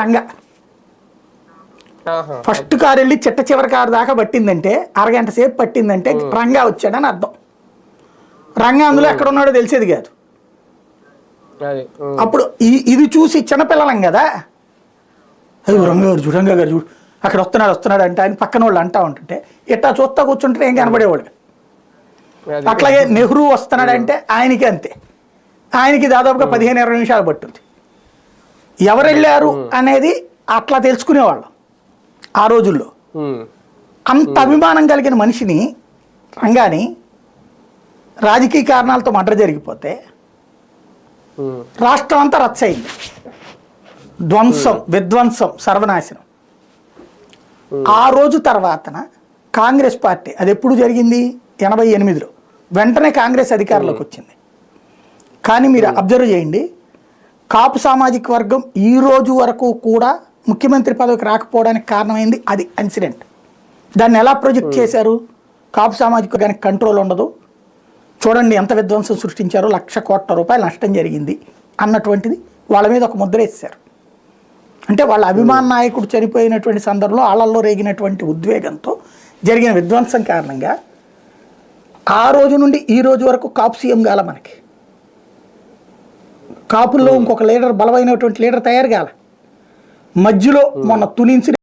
రంగ. First car వెళ్ళి చిట్ట చివరి కారు దాకా పట్టిందంటే, అరగంట సేపు పట్టిందంటే రంగా వచ్చాడని అర్థం. రంగా అందులో ఎక్కడ ఉన్నాడో తెలిసేది కాదు. అప్పుడు ఇది చూసి చిన్నపిల్లలం కదా, అది రంగా గారు చూడు, రంగా గారు చూడు అక్కడ వస్తున్నాడు అంటే ఆయన పక్కన వాళ్ళు అంటా ఉంటుంటే ఇట్లా చూస్తా కూర్చుంటే ఏం కనబడేవాడు. అట్లాగే నెహ్రూ వస్తున్నాడంటే ఆయనకి అంతే, ఆయనకి దాదాపుగా 15-20 నిమిషాలు పట్టింది. ఎవరు వెళ్ళారు అనేది అట్లా తెలుసుకునేవాళ్ళం ఆ రోజుల్లో. అంత అభిమానం కలిగిన మనిషిని, రంగాని రాజకీయ కారణాలతో మర్డర్ జరిగిపోతే రాష్ట్రం అంతా రచ్చయింది, ధ్వంసం, విధ్వంసం, సర్వనాశనం. ఆ రోజు తర్వాతన కాంగ్రెస్ పార్టీ, అది ఎప్పుడు జరిగింది 88లో, వెంటనే కాంగ్రెస్ అధికారంలోకి వచ్చింది. కానీ మీరు అబ్జర్వ్ చేయండి, కాపు సామాజిక వర్గం ఈ రోజు వరకు కూడా ముఖ్యమంత్రి పదవికి రాకపోవడానికి కారణమైంది అది ఇన్సిడెంట్. దాన్ని ఎలా ప్రొజెక్ట్ చేశారు, కాపు సామాజిక వర్గానికి కంట్రోల్ ఉండదు, చూడండి ఎంత విధ్వంసం సృష్టించారో, 1,00,000 కోట్ల రూపాయలు నష్టం జరిగింది అన్నటువంటిది వాళ్ళ మీద ఒక ముద్ర వేశారు. అంటే వాళ్ళ అభిమాన నాయకుడు చనిపోయినటువంటి సందర్భంలో వాళ్ళల్లో రేగినటువంటి ఉద్వేగంతో జరిగిన విధ్వంసం కారణంగా ఆ రోజు నుండి ఈ రోజు వరకు కాపు సీఎం కాల. మనకి కాపుల్లో ఇంకొక లీడర్, బలమైనటువంటి లీడర్ తయారు కాల. మధ్యలో మొన్న తుని ఇన్సిడెంట్